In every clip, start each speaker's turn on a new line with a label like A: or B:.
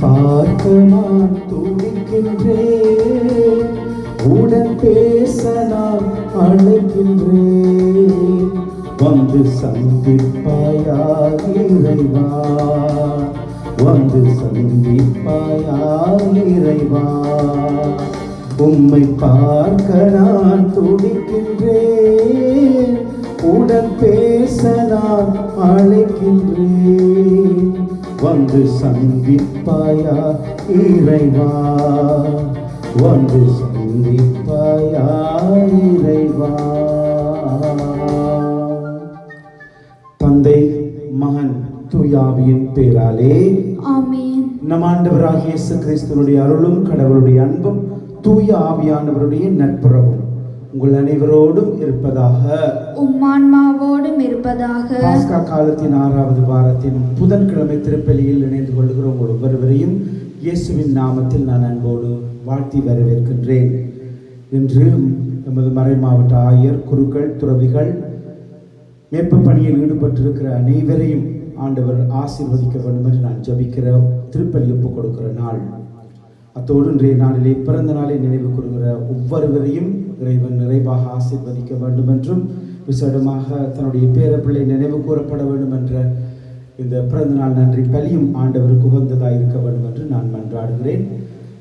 A: பார்க்க நான் துடிக்கின்றேன், உடன் பேச நான் அழைக்கின்றேன். வந்து சந்திப்பாயா இறைவா, வந்து சந்திப்பாயா இறைவா. உம்மை பார்க்க நான் துடிக்கின்றேன், உடன் பேச நான் அழைக்கின்றேன். வந்து சந்திப்பாயா இறைவா, வந்து சந்திப்பாயா இறைவா. தந்தை, மகன், தூய ஆவியின் பேராலே
B: ஆமென்.
A: நம் ஆண்டவராகிய இயேசு கிறிஸ்துவினுடைய அருளும் கடவுளுடைய அன்பும் தூய ஆவியானவருடைய நட்புறவும் உங்கள் அனைவரோடும் இருப்பதாக.
B: உம்மான்மாவோடும் இருப்பதாக.
A: பாஸ்கா காலத்தின் 6வது வாரத்தின் புதன்கிழமை திருப்பலியில் இணைந்து கொள்கிற உங்கள் ஒவ்வொருவரையும் இயேசுவின் நாமத்தில் நான் அன்போடு வாழ்த்தி வரவேற்கின்றேன். இன்று நமது மறை மாவட்ட ஆயர், குருக்கள், துறவிகள், மேற்பு பணியில் ஈடுபட்டிருக்கிற அனைவரையும் ஆண்டவர் ஆசீர்வதிக்க வேண்டும் என்று நான் ஜபிக்கிற திருப்பலி ஒப்புக் கொடுக்கிற நாள். அத்தோடு இன்றைய நாளிலே பிறந்த நாளை நினைவு கூறுகிற ஒவ்வொருவரையும் இறைவன் நிறைவாக ஆசீர்வதிக்க வேண்டும் என்றும், விசேடமாக தன்னுடைய பேரப்பிள்ளை நினைவு கூறப்பட வேண்டும் என்ற இந்த பிறந்த நாள் நன்றி பலியும் ஆண்டவருக்கு உகந்ததாக இருக்க வேண்டும் என்று நான் மன்றாடுகிறேன்.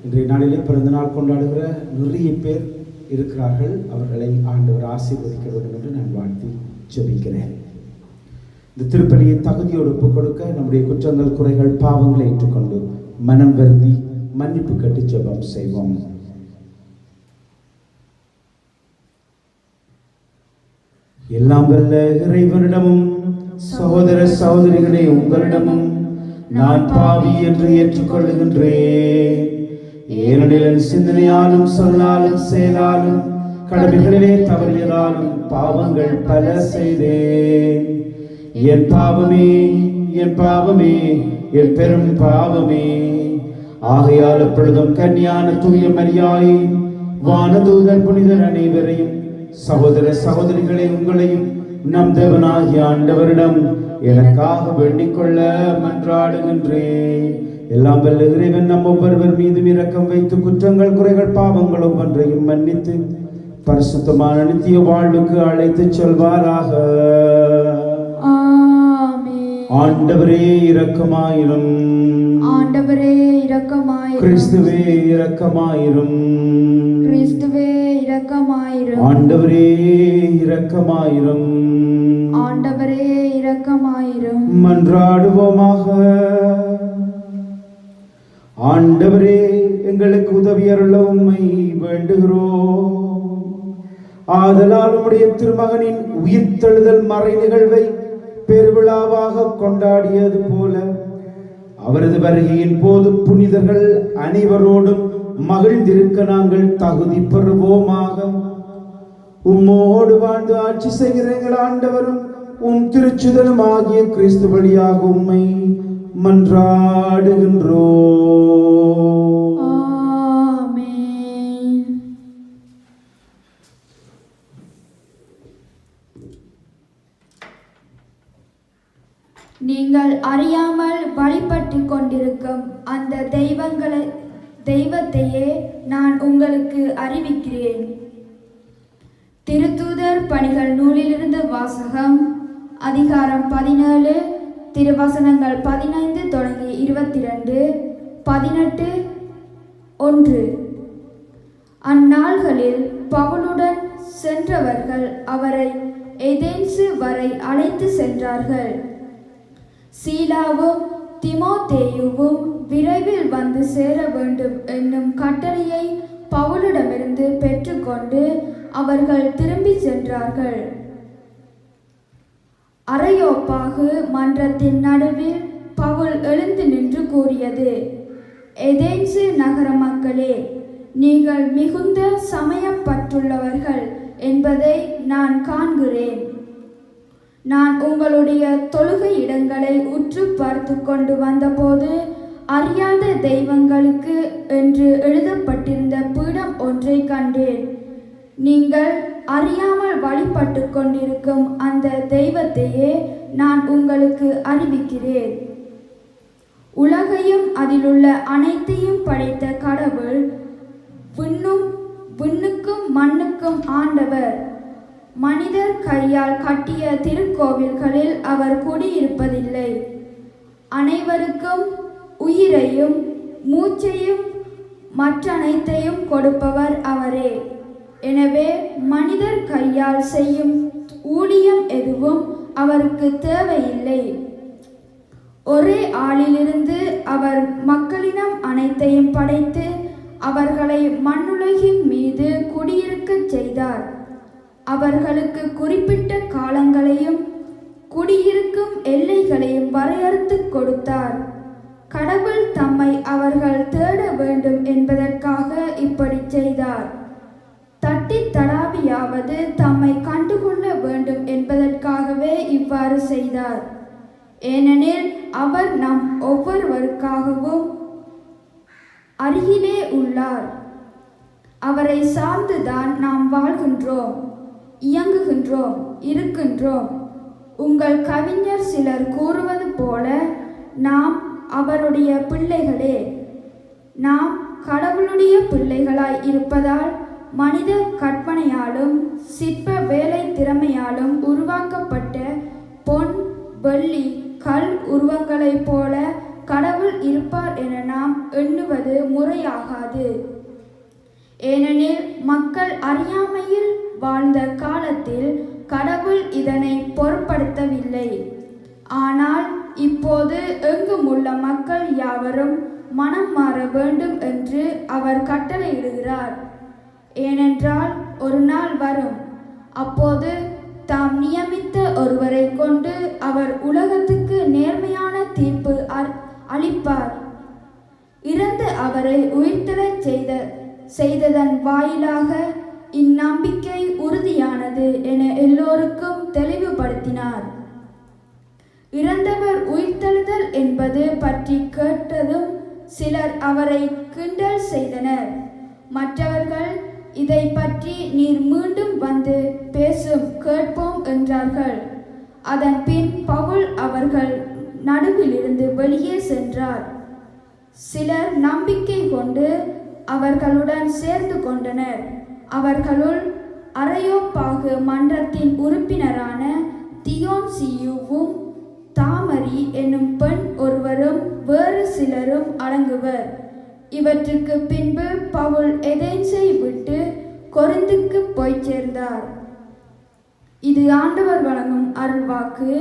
A: இன்றைய நாளிலே பிறந்த நாள் கொண்டாடுகிற நிறைய பேர் இருக்கிறார்கள். அவர்களை ஆண்டவர் ஆசீர்வதிக்க வேண்டும் என்று நான் வாழ்த்தி ஜெபிக்கிறேன். இந்த திருப்பலியை தகுதியோடு ஒப்புக் கொடுக்க நம்முடைய குற்றங்கள், குறைகள், பாவங்களை ஏற்றுக்கொண்டு மனம் வருந்தி மன்னிப்பு கட்டி ஜெபம் செய்வோம். எல்லாம் வல்ல இறைவனிடமும் சகோதர சகோதரிகளே உங்களிடமும் நான் பாவி என்று ஏற்றுக்கொள்ளுகின்றேன். ஏனெனில் என் சிந்தனையாலும் சொல்லாலும் செயலாலும் கடமைகளிலே தவறியதாலும் பாவங்கள் பல செய்தேன். என் பாவமே, என் பாவமே, என் பெரும் பாவமே. ஆகையால் எப்பொழுதும் கன்னியான தூய மரியாயை, வானதூதர், புனிதர் அனைவரையும், சகோதர சகோதரிகளை உங்களையும் நம் தேவனாகிய ஆண்டவரிடம் எனக்காக வேண்டிக் கொள்ள மன்றாடுகின்றேன். எல்லாம் வல்ல இறைவன் நம் ஒவ்வொருவர் மீதும் இரக்கம் வைத்து குற்றங்கள், குறைகள், பாவங்கள் ஒவ்வொன்றையும் மன்னித்து பரிசுத்தமான நித்திய வாழ்வுக்கு அழைத்து செல்வாராக. ஆண்டவரே இரக்கமாயிரும்,
B: ஆண்டவரே இரக்கமாயிரும்.
A: கிறிஸ்துவே இரக்கமாயிரும்,
B: கிறிஸ்துவே இரக்கமாயிரும்.
A: ஆண்டவரே இரக்கமாயிரும்,
B: ஆண்டவரே இரக்கமாயிரும்.
A: மன்றாடுவோமாக. ஆண்டவரே எங்களுக்கு உதவி அருள உம்மை வேண்டுகிறோம். ஆதலால் உம்முடைய திருமகனின் உயிர்த்தெழுதல் மறை நிகழ்வை பெருவிழாவாக கொண்டாடியது போல அவரது வருகையின் போது புனிதர்கள் அனைவரோடும் மகிழ்ந்திருக்க நாங்கள் தகுதி பெறுவோமாக. உம்மோடு வாழ்ந்து ஆட்சி செய்கிற எங்கள் ஆண்டவரும் உம் திருச்சுதலும் ஆகிய கிறிஸ்து வழியாக உம்மை மன்றாடுகின்றோம்.
B: ஆமென். நீங்கள் அறியாமல் வழிபட்டு கொண்டிருக்கும் அந்த தெய்வத்தையே நான் உங்களுக்கு அறிவிக்கிறேன். திருத்தூதர் பணிகள் நூலிலிருந்து வாசகம். அதிகாரம் 17, திருவசனங்கள் 15 தொடங்கி 22, 18, 1. அந்நாள்களில் பவுலுடன் சென்றவர்கள் அவரை ஏதென்சு வரை அழைத்து சென்றார்கள். சீலாவும் தீமோத்தேயுவும் விரைவில் வந்து சேர வேண்டும் என்னும் கட்டளையை பவுலிடமிருந்து பெற்றுக்கொண்டு அவர்கள் திரும்பி சென்றார்கள். அரையோப்பாகு மன்றத்தின் நடுவில் பவுல் எழுந்து நின்று கூறியது: ஏதென்சு நகர மக்களே, நீங்கள் மிகுந்த சமயப்பற்றுள்ளவர்கள் என்பதை நான் காண்கிறேன். நான் உங்களுடைய தொழுகை இடங்களை உற்று பார்த்து கொண்டு வந்தபோது அறியாத தெய்வங்களுக்கு என்று எழுதப்பட்டிருந்த பீடம் ஒன்றை கண்டேன். நீங்கள் அறியாமல் வழிபட்டு கொண்டிருக்கும் அந்த தெய்வத்தையே நான் உங்களுக்கு அறிவிக்கிறேன். உலகையும் அதிலுள்ள அனைத்தையும் படைத்த கடவுள் விண்ணுக்கும் மண்ணுக்கும் ஆண்டவர். மனிதர் கையால் கட்டிய திருக்கோவில்களில் அவர் குடியிருப்பதில்லை. அனைவருக்கும் உயிரையும் மூச்சையும் மற்றனைத்தையும் கொடுப்பவர் அவரே. எனவே மனிதர் கையால் செய்யும் ஊழியம் எதுவும் அவருக்கு தேவையில்லை. ஒரே ஆளிலிருந்து அவர் மக்களினம் அனைத்தையும் படைத்து அவர்களை மண்ணுலகின் மீது குடியிருக்கச் செய்தார். அவர்களுக்கு குறிப்பிட்ட காலங்களையும் குடியிருக்கும் எல்லைகளையும் வரையறுத்து கொடுத்தார். கடவுள் தம்மை அவர்கள் தேட வேண்டும் என்பதற்காக இப்படி செய்தார். தட்டி தடாவியாவது தம்மை கண்டுகொள்ள வேண்டும் என்பதற்காகவே இவ்வாறு செய்தார். ஏனெனில் அவர் நம் ஒவ்வொருவருக்காகவும் அருகிலே உள்ளார். அவரை சார்ந்துதான் நாம் வாழ்கின்றோம், இயங்குகின்றோம், இருக்கின்றோம். உங்கள் கவிஞர் சிலர் கூறுவது போல நாம் அவருடைய பிள்ளைகளே. நாம் கடவுளுடைய பிள்ளைகளாய் இருப்பதால் மனித கற்பனையாலும் சிற்ப வேலை திறமையாலும் உருவாக்கப்பட்ட பொன், வெள்ளி, கல் உருவங்களைப் போல கடவுள் இருப்பார் என நாம் எண்ணுவது முறையாகாது. ஏனெனில் மக்கள் அறியாமையில் வாழ்ந்த காலத்தில் கடவுள் இதனை பொருட்படுத்தவில்லை. ஆனால் இப்போது எங்குமுள்ள மக்கள் யாவரும் மனம் மாற வேண்டும் என்று அவர் கட்டளையிடுகிறார். ஏனென்றால் ஒரு நாள் வரும், அப்போது தாம் நியமித்த ஒருவரை கொண்டு அவர் உலகத்துக்கு நேர்மையான தீர்ப்பு அளிப்பார். இறந்து அவரை உயிர்த்தெழச் செய்ததன் வாயிலாக இந்நம்பிக்கை உறுதியானது என எல்லோருக்கும் தெளிவுபடுத்தினார். இறந்தவர் உயிர்த்தெழுதல் என்பது பற்றி கேட்டதும் சிலர் அவரை கிண்டல் செய்தனர். மற்றவர்கள் இதை பற்றி நீர் மீண்டும் வந்து பேசும் கேட்போம் என்றார்கள். அதன் பின் பவுல் அவர்கள் நடுவிலிருந்து வெளியே சென்றார். சிலர் நம்பிக்கை கொண்டு அவர்களுடன் சேர்ந்து கொண்டனர். அவர்களுள் அரையோப்பாகு மன்றத்தின் உறுப்பினரான தியோன்சியுவும் தாமரி என்னும் பெண் ஒருவரும் வேறு சிலரும் அடங்குவர். இவற்றுக்கு பின்பு பவுல் எதேன்ஸை விட்டு கொரிந்துக்கு போய் சேர்ந்தார். இது ஆண்டவர் வழங்கும் அருள்வாக்கு.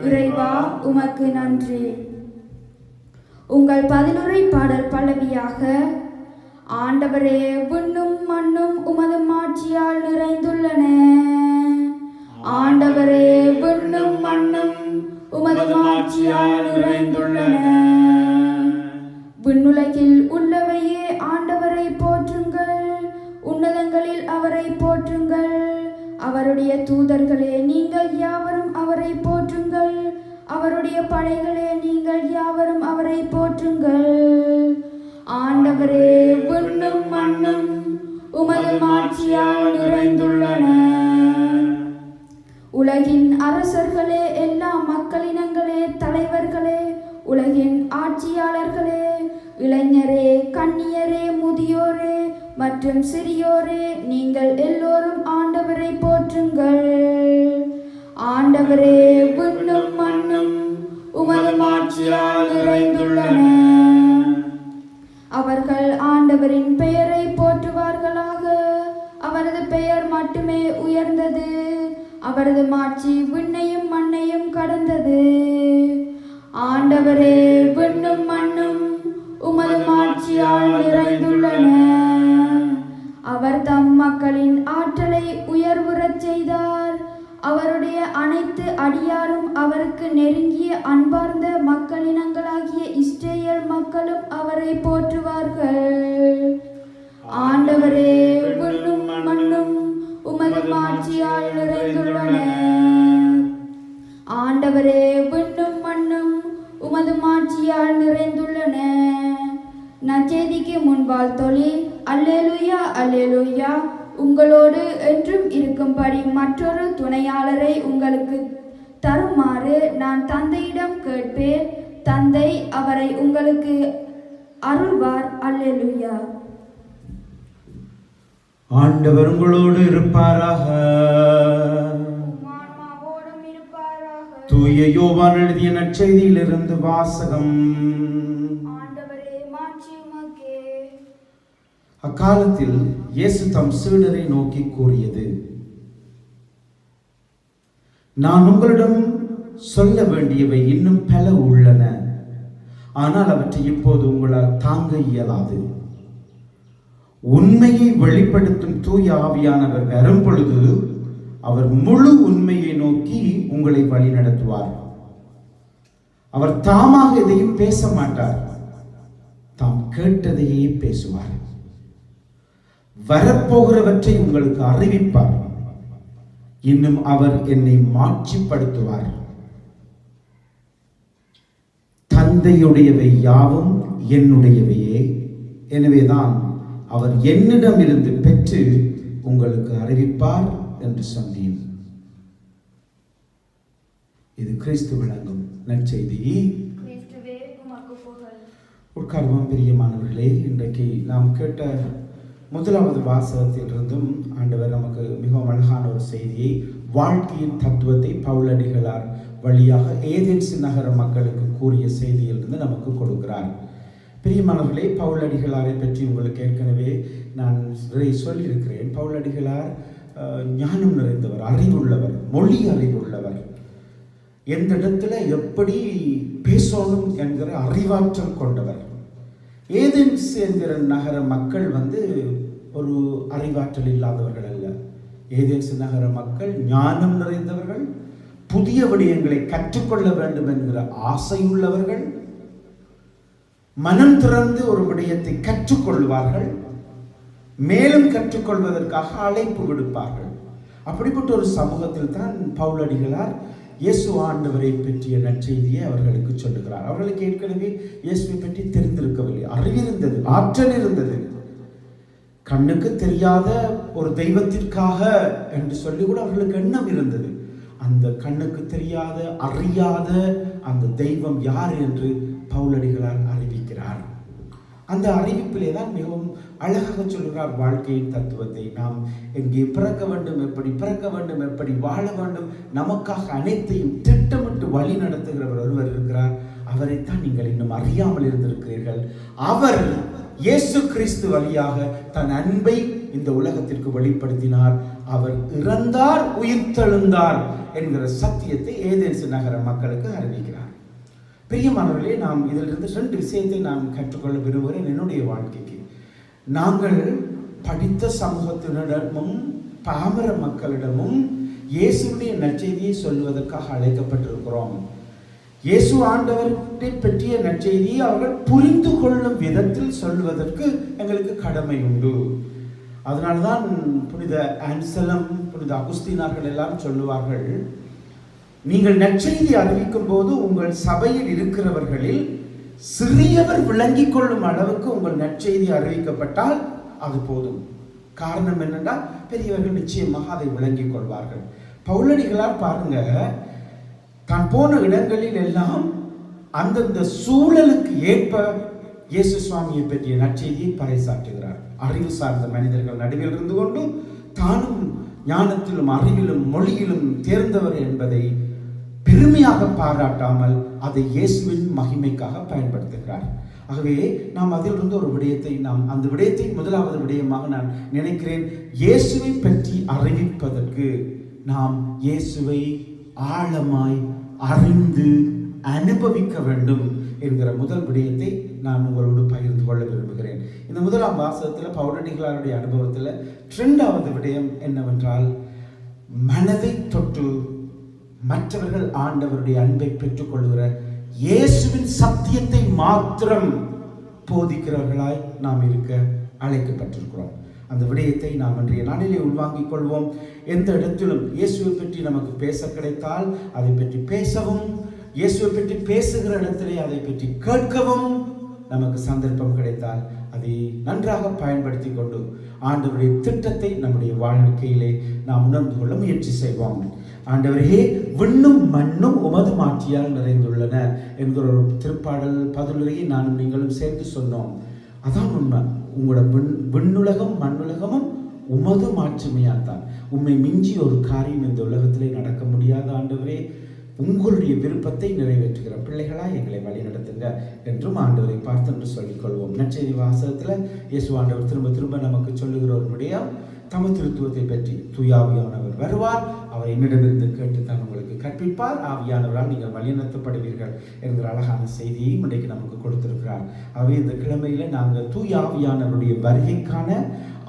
B: இறைவா உமக்கு நன்றி. உங்கள் பதிலுரை பாடல் பல்லவியாக: ஆண்டவரே விண்ணும் மண்ணும் உமது மாட்சியால் நிறைந்துள்ளன. ஆண்டவரே விண்ணும் மண்ணும் உமது மாட்சியால் நிறைந்துள்ளன. விண்ணுலகில் உள்ளவையே ஆண்டவரை போற்றுங்கள், உன்னதங்களில் அவரை போற்றுங்கள். அவருடைய தூதர்களே நீங்கள் யாவரும் அவரை போற்றுங்கள், அவருடைய படைகளே நீங்கள் யாவரும் அவரை போற்றுங்கள். ஆண்டவரே விண்ணும் மண்ணும் உமது மாட்சியால் நிறைந்துள்ளன. உலகின் அரசர்களே, எல்லா மக்களினங்களே, தலைவர்களே, உலகின் ஆட்சியாளர்களே, இளைஞரே, கன்னியரே, முதியோரே மற்றும் சிறியோரே, நீங்கள் எல்லோரும் ஆண்டவரை போற்றுங்கள். ஆண்டவரே விண்ணும் மண்ணும் உமது மாட்சியால் நிறைந்துள்ளன. அவர்கள் ஆண்டவரின் பெயரை போற்றுவார்களாக. அவரது பெயர் மட்டுமே உயர்ந்தது, அவரது மாட்சி விண்ணையும் மண்ணையும் கடந்தது. ஆண்டவரே விண்ணும் மண்ணும் உமது மாட்சியால் நிறைந்துள்ளன. அவர் தம் மக்களின் ஆற்றலை உயர்வுறச் செய்தார். அவருடைய அனைத்து அடியாரும் அவருக்கு நெருங்கிய அன்பார்ந்த மக்களினங்களாகிய இஸ்ரேல் மக்களும் அவரை போற்றுவார்கள். ஆண்டவரே விண்ணும் மண்ணும் உமது மாட்சியால் நிறைந்துள்ளன. ஆண்டவரே விண்ணும் மண்ணும் உமது மாட்சியால் நிறைந்துள்ளன. நற்செய்திக்கு முன்பால் தொழி. அல்லேலூயா அல்லேலூயா. உங்களோடு என்றும் இருக்கும்படி மற்றொரு துணையாளரை உங்களுக்கு தருமாறு நான் தந்தையிடம் கேட்பேன். தந்தை அவரை உங்களுக்கு அருள்வார். அல்லேலூயா.
A: ஆண்டவர் உங்களோடு இருப்பாராக. தூய யோவான் எழுதிய நற்செய்தியிலிருந்து வாசகம். அக்காலத்தில் இயேசு தம் சீடரை நோக்கி கூறியது, நான் உங்களிடம் சொல்ல வேண்டியவை இன்னும் பல உள்ளன, ஆனால் அவற்றை இப்போது உங்களால் தாங்க இயலாது. உண்மையை வெளிப்படுத்தும் தூய ஆவியானவர் வரும் பொழுது அவர் முழு உண்மையை நோக்கி உங்களை வழி நடத்துவார். அவர் தாமாக எதையும் பேச மாட்டார், தாம் கேட்டதையே பேசுவார். வரப்போகிறவற்றை உங்களுக்கு அறிவிப்பார். இன்னும் அவர் என்னை மாட்சிப்படுத்துவார். தந்தையுடையவை யாவும் என்னுடையவையே. எனவேதான் அவர் என்னிடமிருந்து பெற்று உங்களுக்கு அறிவிப்பார் என்று சொன்னேன். இது கிறிஸ்து வழங்கும் நற்செய்தி. உட்கார்வோம். பிரியமானவர்களே, இன்றைக்கு நாம் கேட்ட முதலாவது வாசகத்திலிருந்தும் ஆண்டவர் நமக்கு மிகவும் அழகான ஒரு செய்தியை, வாழ்க்கையின் தத்துவத்தை பவுலடிகளார் வழியாக ஏதென்ஸ் நகர மக்களுக்கு கூறிய செய்தியிலிருந்து நமக்கு கொடுக்கிறார். பிரியமானவர்களே, பவுலடிகளாரை பற்றி உங்களுக்கு ஏற்கனவே நான் சொல்லியிருக்கிறேன். பவுலடிகளார் ஞானம் நிறைந்தவர், அறிவுள்ளவர், மொழி அறிவுள்ளவர், எந்த இடத்துல எப்படி பேசணும் என்கிற அறிவாற்றல் கொண்டவர். ஏதென்ஸ் என்கிற நகர மக்கள் ஒரு அறிவாற்றல் இல்லாதவர்கள் அல்ல. ஏதென்ஸ் நகர மக்கள் ஞானம் நிறைந்தவர்கள், புதிய விடயங்களை கற்றுக்கொள்ள வேண்டும் என்கிற ஆசையுள்ளவர்கள், மனம் திறந்து ஒரு விடயத்தை கற்றுக்கொள்வார்கள், மேலும் கற்றுக்கொள்வதற்காக அழைப்பு விடுப்பார்கள். அப்படிப்பட்ட ஒரு சமூகத்தில் தான் பவுலடிகளார் இயேசு ஆண்டவரை பற்றிய நற்செய்தியை அவர்களுக்கு சொல்லுகிறார். அவர்களுக்கு ஏற்கனவே இயேசுவை பற்றி தெரிந்திருக்கவில்லை. அறிவிருந்தது, ஆற்றல் இருந்தது. கண்ணுக்கு தெரியாத ஒரு தெய்வத்திற்காக என்று சொல்லி கூட அவர்களுக்கு எண்ணம் இருந்தது. அந்த கண்ணுக்கு தெரியாத, அறியாத அந்த தெய்வம் யார் என்று பவுலடிகளார் அறிவிக்கிறார். அந்த அறிவிப்பிலே தான் மிகவும் அழகாக சொல்கிறார் வாழ்க்கையின் தத்துவத்தை. நாம் எங்கே பிறக்க வேண்டும், எப்படி பிறக்க வேண்டும், எப்படி வாழ வேண்டும், நமக்காக அனைத்தையும் திட்டமிட்டு வழி நடத்துகிறவர் ஒருவர் இருக்கிறார். அவரைத்தான் நீங்கள் இன்னும் அறியாமல் இருந்திருக்கிறீர்கள். அவர் இயேசு கிறிஸ்து வழியாக தன் அன்பை இந்த உலகத்திற்கு வெளிப்படுத்தினார். அவர் இறந்தார், உயிர்த்தெழுந்தார் என்கிற சத்தியத்தை ஏதென்ஸ் நகர மக்களுக்கு அறிவிக்கிறார். பிரியமானவர்களே, நாம் இதிலிருந்து 2 விஷயத்தை நான் கற்றுக்கொள்ள விரும்புகிறேன். என்னுடைய வாழ்க்கைக்கு நாங்கள் படித்த சமூகத்தினரிடமும் பாமர மக்களிடமும் இயேசுடைய நற்செய்தியை சொல்வதற்காக அழைக்கப்பட்டிருக்கிறோம். இயேசு ஆண்டவரை பற்றிய நற்செய்தியை அவர்கள் புரிந்து கொள்ளும் விதத்தில் சொல்வதற்கு எங்களுக்கு கடமை உண்டு. அதனால்தான் புனித ஆன்சலம், புனித அகுஸ்தீனார்கள் எல்லாம் சொல்லுவார்கள், நீங்கள் நற்செய்தி அறிவிக்கும் போது உங்கள் சபையில் இருக்கிறவர்களில் சிறியவர் விளங்கிக் கொள்ளும் அளவுக்கு உங்கள் நற்செய்தி அறிவிக்கப்பட்டால் அது போதும். காரணம் என்னென்றால் பெரியவர்கள் நிச்சயமாக அதை விளங்கிக் கொள்வார்கள். பவுலடிகளார் பாருங்க, தான் போன இடங்களில் எல்லாம் அந்தந்த சூழலுக்கு ஏற்ப இயேசு சுவாமியை பற்றிய நற்செய்தியை பறைசாற்றுகிறார். அறிவு சார்ந்த மனிதர்கள் நடுவில் இருந்து கொண்டு தானும் ஞானத்திலும் அறிவிலும் மொழியிலும் தேர்ந்தவர் என்பதை பெருமையாக பாராட்டாமல் அதை இயேசுவின் மகிமைக்காக பயன்படுத்துகிறார். ஆகவே நாம் அதிலிருந்து ஒரு விடயத்தை, அந்த விடயத்தை முதலாவது விடயமாக நான் நினைக்கிறேன். இயேசுவை பற்றி அறிவிப்பதற்கு நாம் இயேசுவை ஆழமாய் அறிந்து அனுபவிக்க வேண்டும் என்கிற முதல் விடயத்தை நான் உங்களோடு பகிர்ந்து கொள்ள விரும்புகிறேன். இந்த முதலாம் வாசகத்தில் பவுலடிகளாருடைய அனுபவத்தில் 2வது விடயம் என்னவென்றால், மனதை தொட்டு மற்றவர்கள் ஆண்டவருடைய அன்பை பெற்றுக்கொள்கிற இயேசுவின் சத்தியத்தை மாத்திரம் போதிக்கிறவர்களாய் நாம் இருக்க அழைக்கப்பட்டிருக்கிறோம். அந்த விடயத்தை நாம் இன்றைய நாளிலே உள்வாங்கிக் கொள்வோம். எந்த இடத்திலும் இயேசுவை பற்றி நமக்கு பேச கிடைத்தால் அதை பற்றி பேசவும், இயேசுவை பற்றி பேசுகிற இடத்திலே அதை பற்றி கேட்கவும் நமக்கு சந்தர்ப்பம் கிடைத்தால் அதை நன்றாக பயன்படுத்தி கொண்டு ஆண்டவருடைய திட்டத்தை நம்முடைய வாழ்க்கையிலே நாம் உணர்ந்து கொள்ள முயற்சி செய்வோம். ஆண்டவரே, விண்ணும் மண்ணும் உமது மாட்சியால் நிறைந்துள்ளன என்கிற ஒரு திருப்பாடல் பதிலுரையை நானும் நீங்களும் சேர்ந்து சொன்னோம். அதான் உண்மை. உங்களோட விண்ணுலகம் மண்ணுலகமும் உமது மாட்சிமையால் தான். உண்மை மிஞ்சி ஒரு காரியம் இந்த உலகத்திலே நடக்க முடியாத ஆண்டவரே, உங்களுடைய விருப்பத்தை நிறைவேற்றுகிற பிள்ளைகளாய் எங்களை வழி நடத்துங்க என்றும் ஆண்டவரை பார்த்து என்று சொல்லிக்கொள்வோம். நற்செய்தி வாசகத்தில் இயேசு ஆண்டவர் திரும்ப திரும்ப நமக்கு சொல்லுகிற ஒரு விடயம் தமது திருத்துவத்தை பற்றி. தூய ஆவியானவர் வருவார், அவர் என்னிடமிருந்து கேட்டு தான் உங்களுக்கு கற்பிப்பார், ஆவியானவரால் நீங்கள் வழிநடத்தப்படுவீர்கள் என்கிற அழகான செய்தியையும் இன்றைக்கு நமக்கு கொடுத்திருக்கிறார். ஆகவே இந்த கிழமையில நாங்கள் தூய ஆவியானவருடைய வருகைக்கான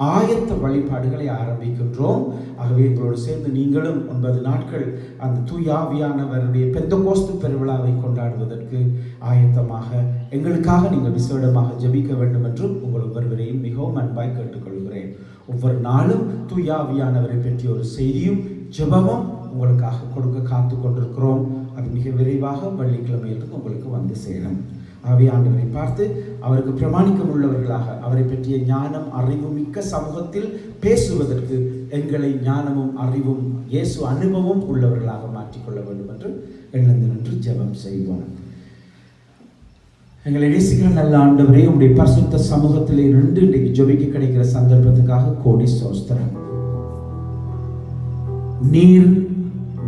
A: ஆயத்த வழிபாடுகளை ஆரம்பிக்கின்றோம். ஆகவே எங்களோடு சேர்ந்து நீங்களும் 9 நாட்கள் அந்த தூய ஆவியானவருடைய பெந்தகோஸ்து பெருவிழாவை கொண்டாடுவதற்கு ஆயத்தமாக எங்களுக்காக நீங்கள் விசேடமாக ஜெபிக்க வேண்டும் என்றும் உங்கள் ஒவ்வொருவரையும் மிகவும் அன்பாய் கேட்டுக்கொள்கிறேன். ஒவ்வொரு நாளும் தூய ஆவியானவரை பற்றிய ஒரு செய்தியும் ஜெபமும் உங்களுக்காக கொடுக்க காத்து கொண்டிருக்கிறோம். அது மிக விரைவாக வெள்ளிக்கிழமையிலிருந்து உங்களுக்கு வந்து சேரும். ஆகவே ஆண்டவரை பார்த்து அவருக்கு பிரமாணிக்கம் உள்ளவர்களாக, அவரை பற்றிய ஞானம் அறிவும் மிக்க சமூகத்தில் பேசுவதற்கு எங்களை ஞானமும் அறிவும் இயேசு அனுபவம் உள்ளவர்களாக மாற்றிக்கொள்ள வேண்டும் என்று எழுந்து நின்று ஜெபம் செய்வோம். எங்களை நேசிக்கிற நல்ல ஆண்டவரே, உங்களுடைய பரிசுத்த சமூகத்திலே நின்று இன்றைக்கு ஜெபிக்க கிடைக்கிற சந்தர்ப்பத்துக்காக கோடி ஸ்தோத்திரம். நீர்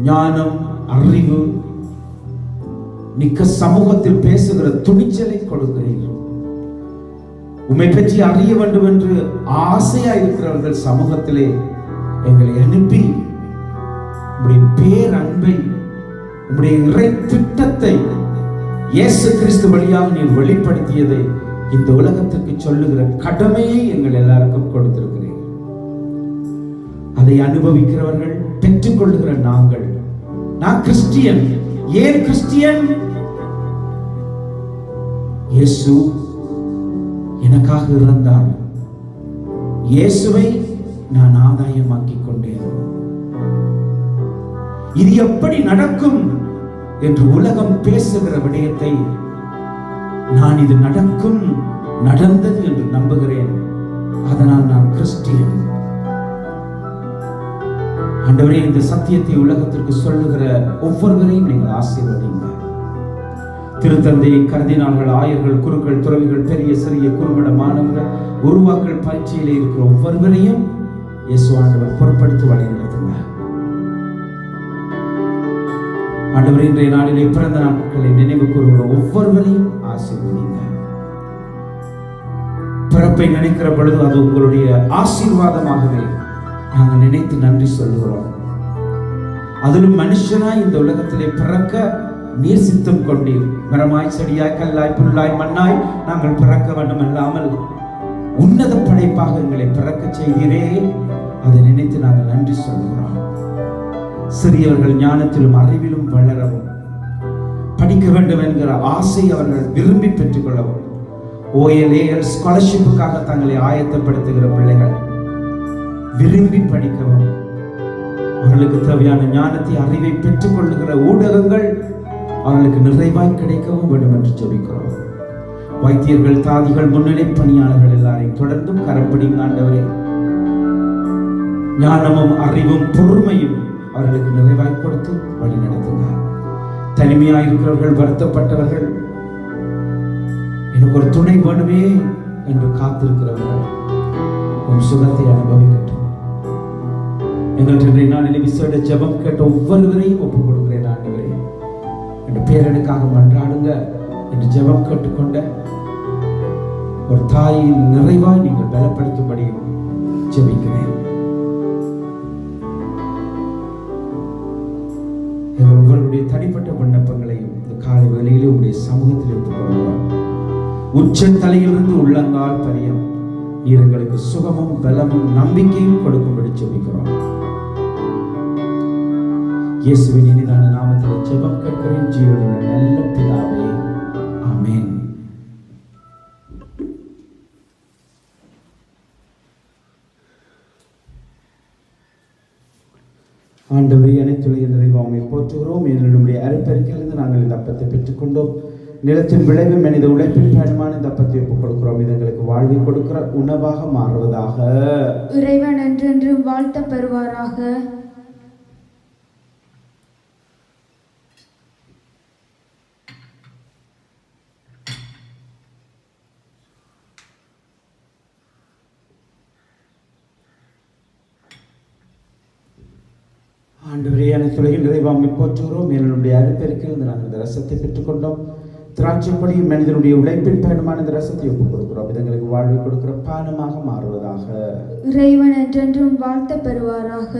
A: ஞானம் அறிவு மிக்க சமூகத்தில் பேசுகிற துணிச்சலை கொடுக்கிறீர்கள். உம்மை பற்றி அறிய வேண்டும் என்று ஆசையா இருக்கிறவர்கள் சமூகத்திலே எங்களை அனுப்பி உம்முடைய பேரன்பை, உம்முடைய இறை திட்டத்தை இயேசு கிறிஸ்து வழியாக நீர் வெளிப்படுத்தியதை இந்த உலகத்திற்கு சொல்லுகிற கடமையை எங்கள் எல்லாருக்கும் கொடுத்திருக்கிறீர்கள். அதை அனுபவிக்கிறவர்கள், பெற்றுக்கொள்ளுகிற நாங்கள். நான் கிறிஸ்டியன். ஏன் கிறிஸ்டியன்? இயேசு எனக்காக இறந்தார். இயேசுவை நான் ஆதாயமாக்கிக் கொண்டேன். இது எப்படி நடக்கும் என்று உலகம் பேசுகிற விடயத்தை நான் இது நடக்கும், நடந்தது என்று நம்புகிறேன். அதனால் நான் கிறிஸ்டியன். ஆண்டவரே, இந்த சத்தியத்தை உலகத்திற்கு சொல்லுகிற ஒவ்வொருவரையும் நீங்கள் ஆசீர்வதிங்க. திருத்தந்தை, கர்தினால்கள், ஆயர்கள், குருக்கள், துறவிகள், பெரிய சிறிய குறும்பட மாணவர்கள், உருவாக்கல் பயிற்சியிலே இருக்கிற ஒவ்வொருவரையும் இயேசு ஆண்டவர் பொறுப்படுத்தி வழி நடத்துங்க. ஆண்டவர், இன்றைய நாளிலே பிறந்த நாட்களை நினைவு கூறுகிற ஒவ்வொருவரையும் ஆசீர்வதிங்க. பிறப்பை நினைக்கிற பொழுது அது உங்களுடைய ஆசீர்வாதமாகவே நாங்கள் நினைத்து நன்றி சொல்கிறோம். அதிலும் மனுஷனாய் இந்த உலகத்திலே பிறக்க நீர் சித்தம் கொண்டீர். மரமாய், செடியாய், கல்லாய், புல்லாய், மண்ணாய் நாங்கள் பிறக்க வேண்டும் அல்லாமல் உன்னத படைப்பாக எங்களை பிறக்க செய்கிறே. அதை நினைத்து நாங்கள் நன்றி சொல்கிறோம். சிறியவர்கள் ஞானத்திலும் அறிவிலும் வளரவும், படிக்க வேண்டும் என்கிற ஆசை அவர்கள் விரும்பி பெற்றுக் கொள்ளவும், OLAL ஸ்காலர்ஷிப்புக்காக தங்களை ஆயத்தப்படுத்துகிற பிள்ளைகள் விரும்பி படிக்கவும், அவர்களுக்கு தேவையான ஞானத்தை, அறிவை பெற்றுக் கொள்ளுகிற ஊடகங்கள் அவர்களுக்கு நிறைவாய் கிடைக்கவும் வேண்டும் என்று ஜெபிக்கிறோம். வைத்தியர்கள், தாதிகள், முன்னிலை பணியாளர்கள் எல்லாரையும் தொடர்ந்தும் கரப்பிடிங்க ஆண்டவரே. ஞானமும் அறிவும் பொறுமையும் அவர்களுக்கு நிறைவாய் கொடுத்து வழி நடத்துங்க. தனிமையாயிருக்கிறவர்கள், வருத்தப்பட்டவர்கள், எனக்கு ஒரு துணை வேணுமே என்று காத்திருக்கிறவர்கள் உன் சுகத்தை அனுபவிக்கட்டும். எங்கள் நாளில் விசேட ஜெபம் கேட்ட ஒவ்வொருவரையும் ஒப்புக் கொடுக்கிறேன் ஆண்டவரே. என் பேரனுக்காக மன்றாடுங்க என்று ஜெபம் கேட்டுக்கொண்ட ஒரு தாயின் நிறைவாய் நீங்கள் பலப்படுத்தும்படி ஜெபிக்கிறேன். எங்கள் ஒவ்வொருடைய தனிப்பட்ட விண்ணப்பங்களையும் இந்த காலை வேளையிலே உங்களுடைய சமூகத்தில் எடுத்துக் கொள்கிறோம். உச்ச தலையிலிருந்து உள்ளங்கால் பரியம் நீர் எங்களுக்கு சுகமும் பலமும் நம்பிக்கையும் கொடுக்கும்படி ஜெபிக்கிறோம். இயேசுவின் இனிதான நாமத்தில் ஜெபம் கேட்கிறேன் ஜீவனுள்ள நல்ல பிதாவே, ஆமென். ஆண்டவரே, அனைத்துலக நிறைவாமை போற்றுகிறோம். என்னுடைய அருப்பெருக்கிலிருந்து நாங்கள் இந்த அப்பத்தை பெற்றுக்கொண்டோம். நிலத்தின் விளைவு மனித உழைப்பின் பயணமான இந்த அப்பத்தை ஒப்புக் கொடுக்கிறோம். இது எங்களுக்கு வாழ்வை கொடுக்கிற உணவாக மாறுவதாக.
B: இறைவன் என்றென்றும் வாழ்த்த பெறுவாராக.
A: ஆண்டவரே, அனைத்துலகில் நிறைவாமை போற்றுகிறோம். மேலனுடைய அருப்பெருக்கில் நாங்கள் இந்த ரசத்தை பெற்றுக்கொண்டோம். திராட்சைப்படியும் மனிதனுடைய உழைப்பின் பயணமான இந்த ரசத்தை ஒப்புக் கொடுக்கிறோம். இது எங்களுக்கு வாழ்வை கொடுக்கிற பானமாக மாறுவதாக.
B: இறைவன் என்றென்றும் வாழ்த்த பெறுவாராக.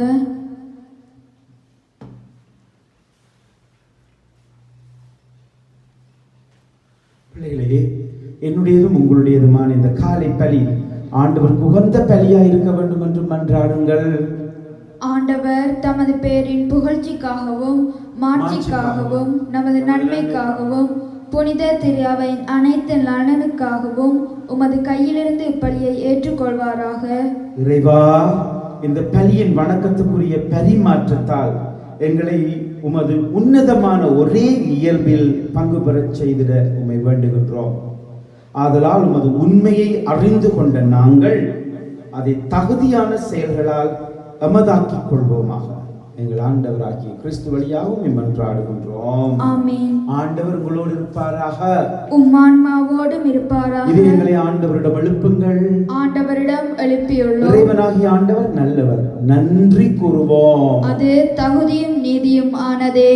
A: பிள்ளைகளே, என்னுடையதும் உங்களுடையதுமான இந்த காலை பலி ஆண்டவருக்கு உகந்த பலியாய் இருக்க வேண்டும் என்று மன்றாடுங்கள்.
B: ஆண்டவர் தமது பேரின் புகழ்ச்சிக்காகவும் மாட்சிக்காகவும் நமது நன்மைக்காகவும் புனித திரு அவையின் அனைத்து நலனுக்காகவும் உமது கையிலிருந்து இப்பலியை ஏற்றுக்கொள்வாராக.
A: இறைவா, இந்த பலியின் வணக்கத்துக்குரிய பரிமாற்றத்தால் எங்களை உமது உன்னதமான ஒரே இயல்பில் பங்கு பெறச் செய்திட உம்மை வேண்டுகின்றோம். ஆதலால் உமது உண்மையை அறிந்து கொண்ட நாங்கள் அதை தகுதியான செயல்களால் எமதாக்கிக் கொள்வோமாக. எங்கள் ஆண்டவராகிய கிறிஸ்து வழியாகவும் மன்றாடுகின்றோம்.
B: ஆமென்.
A: ஆண்டவர் உங்களோடு இருப்பாராக.
B: உம் ஆன்மாவோடும் இருப்பாராக.
A: இது எங்களை ஆண்டவரிடம் எழுப்புங்கள்.
B: ஆண்டவரிடம் எழுப்பியுள்ளோம்.
A: இறைவனாகிய ஆண்டவர் நல்லவர், நன்றி கூறுவோம்.
B: அது தகுதியும் நீதியும் ஆனதே.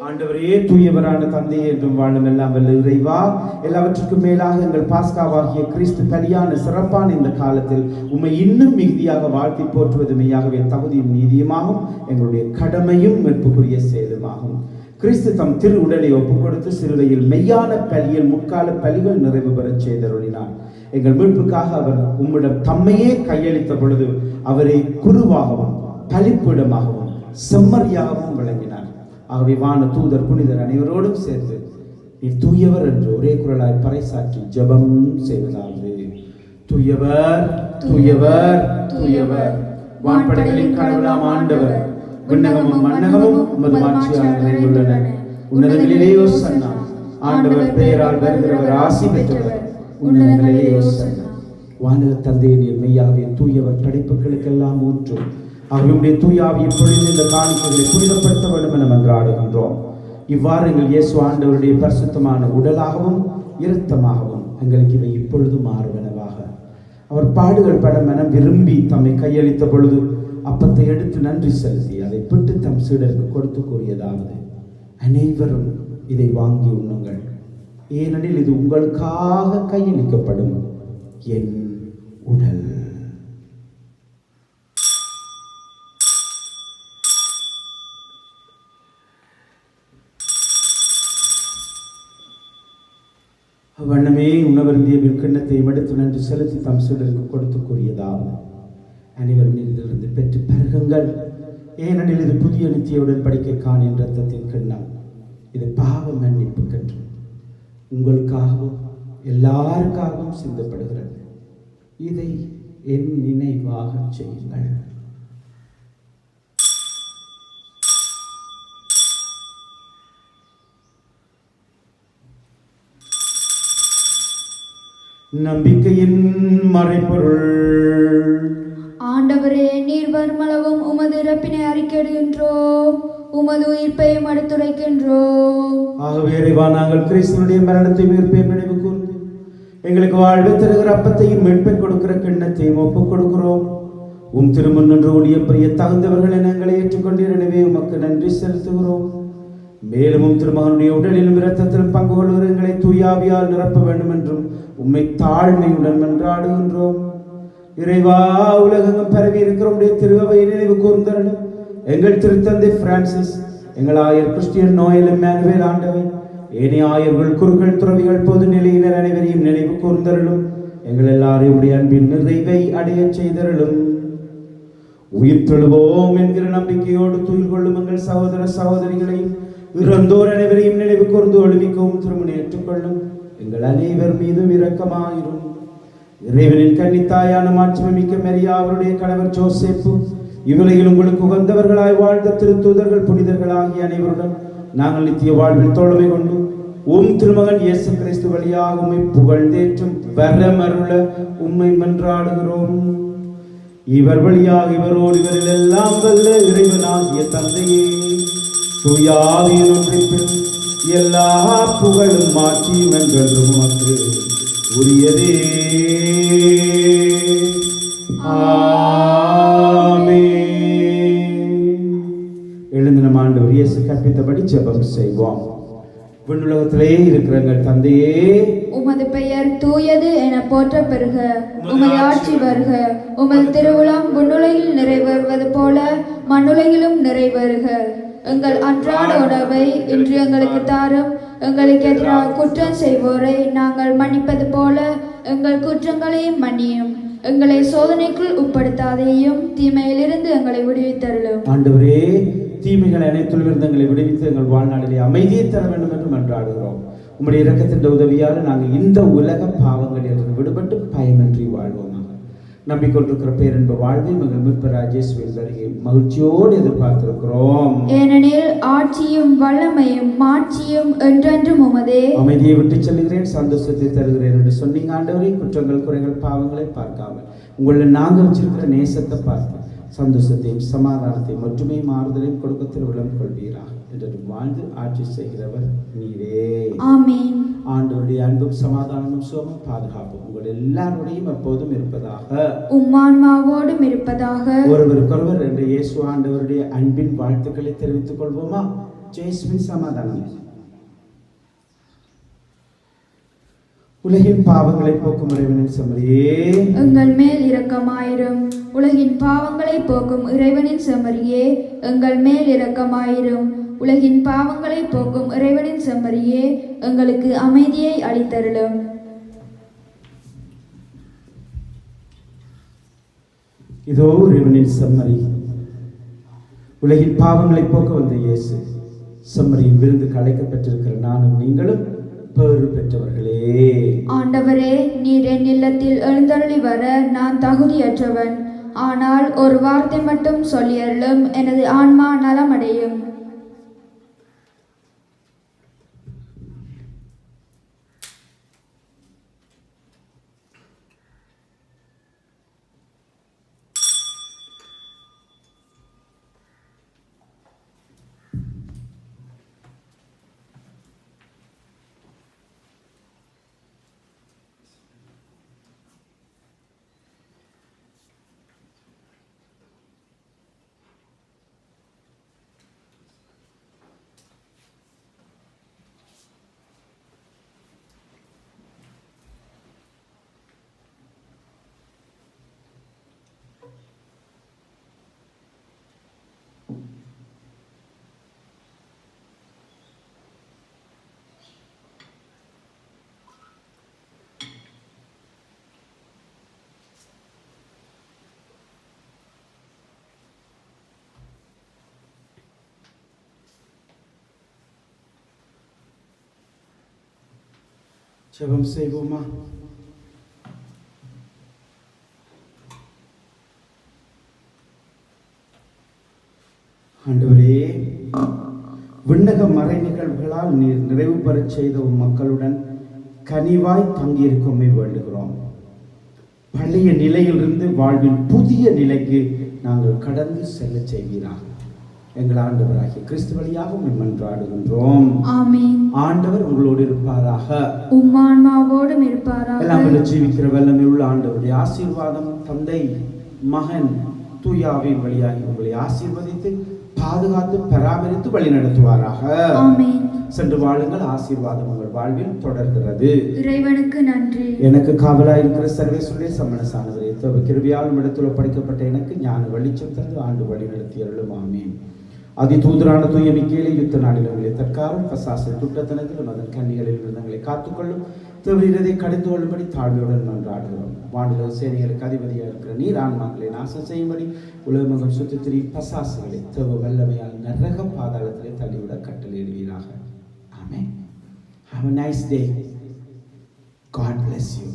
A: ஆண்டவரே, தூயவரான தந்தை என்றும் வாழும் எல்லாம் வல்ல இறைவா, எல்லாவற்றுக்கும் மேலாக எங்கள் பாஸ்காவாகிய கிறிஸ்து பலியான சிறப்பான இந்த காலத்தில் உம்மை இன்னும் மிகுதியாக வாழ்த்தி போற்றுவது மெய்யாகவே தகுதியும் நீதியுமாகும், எங்களுடைய கடமையும் மீட்புக்குரிய செயலுமாகும். கிறிஸ்து தம் திரு உடலை ஒப்புக் கொடுத்து சிலுவையில் மெய்யான பலியில் முற்கால பலிகள் நிறைவு பெறச் செய்தருளினார். எங்கள் மீட்புக்காக அவர் உம்மிடம் தம்மையே கையளித்த பொழுது அவரை குருவாகவும் பலிப்பீடமாகவும் செம்மறியாகவும் விளங்கினார். ஆகவே வான தூதர் புனிதர் அனைவரோடும் சேர்ந்து நீ தூயவர் என்று ஒரே குரலாய் பறைசாற்றி ஜெபம் செய்வதாவது. தூயவர், தூயவர், தூயவர், வான்படைகளின் கடவுளாம் ஆண்டவர், விண்ணகமும் மண்ணகமும் உமது மாட்சியால் நிறைந்துள்ளன. உன்னதங்களிலே ஓசன்னா. ஆண்டவர் பெயரால் வருகிறவர் ஆசி பெற்றவர். உன்னதங்களிலே ஓசன்னா. வானக தந்தையின் மெய்யாகவே தூயவர் படைப்புகளுக்கெல்லாம் ஊற்றும். அவர்களுடைய தூயாவியை பொழிந்து இந்த காணிக்கைகளை புனிதப்படுத்த வேண்டும் என மன்றாடுகின்றோம். இவ்வாறு எங்கள் இயேசு ஆண்டவருடைய பரிசுத்தமான உடலாகவும் இரத்தமாகவும் எங்களுக்கு இவை இப்பொழுது மாறுவனவாக. அவர் பாடுகள் பட மனம் விரும்பி தம்மை கையளித்த பொழுது அப்பத்தை எடுத்து நன்றி செலுத்தி அதை பிட்டு தம் சீடருக்கு கொடுத்து கூறியதாவது: அனைவரும் இதை வாங்கி உண்ணுங்கள், ஏனெனில் இது உங்களுக்காக கையளிக்கப்படும் என் உடல். வண்ணமே உணவருந்திய விற்கிண்ணத்தை எடுத்து நன்றி செலுத்தி தம் சீடருக்கு கொடுத்து கூறியதாவது: அனைவரும் இதிலிருந்து பெற்று பருகுங்கள், ஏனெனில் இது புதிய நித்திய உடன்படிக்கைக்கான என் இரத்தத்தின் கிண்ணம். இது பாவ மன்னிப்புக்கென்று உங்களுக்காகவும் எல்லாருக்காகவும் சிந்தப்படுகிறது. இதை என் நினைவாக செய்யுங்கள். நம்பிக்கையின் மறைபொருள்.
B: ஆண்டவரே, நீர் வருமளவும் உமது இறப்பினை அறிக்கையிடுகின்றோம், உமது உயிர்ப்பையும் எடுத்துரைக்கின்றோம்.
A: ஆகவே இறைவா, நாங்கள் கிறிஸ்துவினுடைய மரணத்தையும் உயிர்ப்பையும் நினைவு கூர்ந்து எங்களுக்கு வாழ்வை தருகிற அப்பத்தையும் மீட்பை கொடுக்கிற கிண்ணத்தையும் ஒப்புக் கொடுக்கிறோம். உம் திருமுன் நின்று ஊழியம் புரிய தகுந்தவர்கள் என எங்களை ஏற்றுக்கொண்டீர். எனவே உமக்கு நன்றி செலுத்துகிறோம். மேலும் திருமகனுடைய உடலிலும் இரத்தத்திலும் பங்கு கொள்கிற எங்களை தூயாவியால் நிரப்ப வேண்டும் என்றும் உம்மை தாழ்மையுடன் மன்றாடுகின்றோம். இறைவா, உலகெங்கும் பரவி இருக்கிற திருவையை நினைவு கூர்ந்தருளும். எங்கள் திருத்தந்தை பிரான்சிஸ், எங்கள் ஆயர் கிறிஸ்டியன் நோயல் எம்மானுவேல் ஆண்டவர், ஏனைய ஆயர்கள், குருக்கள், துறவிகள், பொது நிலையினர் அனைவரையும் நினைவு கூர்ந்தருளும். எங்கள் எல்லாரையும் உடைய அன்பின் நிறைவை அடைய செய்தருளும். உயிர் தெழுவோம் என்கிற நம்பிக்கையோடு துயில் கொள்ளும் எங்கள் சகோதர சகோதரிகளையும் இறந்தோர் அனைவரையும் நினைவு கூர்ந்து ஒழுவிக்கவும் திருமணம் ஏற்றுக்கொள்ளும். எங்கள் அனைவர் மீதும் இரக்கமாயிரும். இறைவனின் கன்னித்தாயான மாட்சிமிக்க மரியா, அவருடைய கணவர் ஜோசேப்பு, இவ்வுலகில் உங்களுக்கு உகந்தவர்களாய் வாழ்ந்த திருத்தூதர்கள், புனிதர்கள் ஆகிய அனைவருடன் நாங்கள் நித்திய வாழ்வில் தோழமை கொண்டு உம் திருமகன் இயேசு கிறிஸ்து வழியாக உம்மை புகழ்ந்தேற்றும் வரமருள உம்மை மன்றாடுகிறோம். இவர் வழியாக இவரோடு இவரில் எல்லாம் வல்ல இறைவனாகிய தந்தையே, தூயாவியின் ஒன்றிப்பில் எல்லா புகழும் மாற்றியும் என்றென்றும் உமக்கு உரியதே. ஆமென். ஜெபம் செய்வோம். விண்ணுலகத்திலே இருக்கிற எங்கள் தந்தையே,
B: உமது பெயர் தூயது என போற்ற பெறுக. உமது ஆட்சி வருக. உமது திருவுளம் விண்ணுலகில் நிறைவேறுவது போல மண்ணுலகிலும் நிறைவேறுக. எங்கள் அன்றாட உணவை இன்று எங்களுக்கு தாரும். எங்களுக்கு எதிராக குற்றம் செய்வோரை நாங்கள் மன்னிப்பது போல எங்கள் குற்றங்களையும் மன்னியும். எங்களை சோதனைக்குள் உட்படுத்தாதேயும், தீமையிலிருந்து எங்களை விடுவித்தருளும்.
A: ஆண்டவரே, தீமைகள் அனைத்திலிருந்து எங்களை விடுவித்து எங்கள் வாழ்நாளிலே அமைதியை தர வேண்டும் என்று மன்றாடுகிறோம். உம்முடைய இரக்கத்தின் உதவியால் நாங்கள் இந்த உலக பாவங்களிலிருந்து விடுபட்டு பயமின்றி வாழ்வோமாக. நம்பிக்கொண்டிருக்கிற பேரன்பு வாழ்வை எங்கள் மீட்பர் இயேசுவின் வருகை மகிழ்ச்சியோடு எதிர்பார்த்திருக்கிறோம்.
B: ஏனெனில் ஆட்சியும் வல்லமையும் மாட்சியும் என்றென்றும் உமதே.
A: அமைதியை விட்டு செல்கிறேன், சந்தோஷத்தை தருகிறேன் என்று சொன்னீங்க ஆண்டவரே. குற்றங்கள் குறைகள் பாவங்களை பார்க்காமல் உங்களை நாங்கள் வச்சிருக்கிற நேசத்தை பார்த்து சந்தோஷத்தையும் சமாதானத்தையும் ஒற்றுமை மாறுதலையும் கொடுக்க திருவிழம் கொள்வீராக என்று வாழ்ந்து ஆட்சி செய்கிறவர் நீரே.
B: ஆமென்.
A: ஆண்டவருடைய அன்பும் சமாதானமும் சுகமும் பாதுகாப்பும் உங்கள் எல்லாருடையும் எப்போதும் இருப்பதாக.
B: உம்மான்மாவோடும் இருப்பதாக.
A: ஒருவருக்கொருவர் என்ற இயேசு ஆண்டவருடைய அன்பின் வாழ்த்துக்களை தெரிவித்துக் கொள்வோமா? இயேசுவின் சமாதானம். உலகின் பாவங்களை போக்கும் இறைவனின் செம்மறியே,
B: எங்கள் மேல் இரக்கமாயிரும். உலகின் பாவங்களை போக்கும் இறைவனின் செம்மறியே, எங்கள் மேல் இரக்கமாயிரும். உலகின் பாவங்களை போக்கும் இறைவனின் செம்மறியே, எங்களுக்கு அமைதியை அளித்தருளும்.
A: இதோ இறைவனின் செம்மறி, உலகின் பாவங்களை போக்க வந்த இயேசு. செம்மறியின் விருந்துக்கு அழைக்கப்பட்டிருக்கிற நானும் நீங்களும் பேறு பெற்றவர்களே.
B: ஆண்டவரே, நீர் என் இல்லத்தில் எழுந்தருளி வர நான் தகுதியற்றவன். ஆனால் ஒரு வார்த்தை மட்டும் சொல்லியருளும், எனது ஆன்மா நலமடையும்.
A: ஜெபம் செய்வோமா? ஆண்டவரே, விண்ணக மறை நிகழ்வுகளால் நீர் நிறைவு பெறச் செய்த மக்களுடன் கனிவாய் தங்கியிருக்குமே வேண்டுகிறோம். பழைய நிலையிலிருந்து வாழ்வின் புதிய நிலைக்கு நாங்கள் கடந்து செல்ல செய்வீராக. எங்கள் ஆண்டவராகிய கிறிஸ்து வழியாக மன்றாடுகின்றோம்.
B: ஆமென்.
A: ஆண்டவர் உங்களோடு இருப்பாராக.
B: உம்மான்மாவோடும் இருப்பாராக.
A: எல்லாம் ஜீவிக்கிற வல்லமை உள்ள ஆண்டவருடைய ஆசீர்வாதம் தந்தை, மகன், தூயாவின் வழியாகி உங்களை ஆசீர்வதித்து பாதுகாத்து பராமரித்து வழி நடத்துவாராக.
B: ஆமென்.
A: சென்று வாழுங்கள். ஆசீர்வாதம் உங்கள் வாழ்வில் தொடர்கிறது.
B: இறைவனுக்கு நன்றி.
A: எனக்கு காவலாயிருக்கிற சர்வேசுடைய சம்மனசானவரே, கிருபையால் இடத்துல படிக்கப்பட்ட எனக்கு ஞான வெளிச்சம் தந்து ஆண்டு வழி நடத்தி அருளும். ஆமென். அதி தூதரான தூய மிக்கேலே யுத்த நாளிலே தற்காலம் பசாசை துட்டத்தனத்திலும் அதன் கன்னிகளில் விருந்தங்களை காத்துக்கொள்ளும். தேவரீரதை கடிந்து கொள்ளும்படி தாழ்மையுடன் மன்றாடுகிறோம். வானிலை சேனைகளுக்கு அதிபதியாக இருக்கிற நீர் ஆன்மாக்களை நாசம் செய்யும்படி உலகமகம் சுத்தித்திரி பசாசுகளை தேவ வல்லமையால் நரக பாதாளத்திலே தள்ளிவிட கட்டளையிடுவீராக. ஆமென். Have a nice day. God bless you.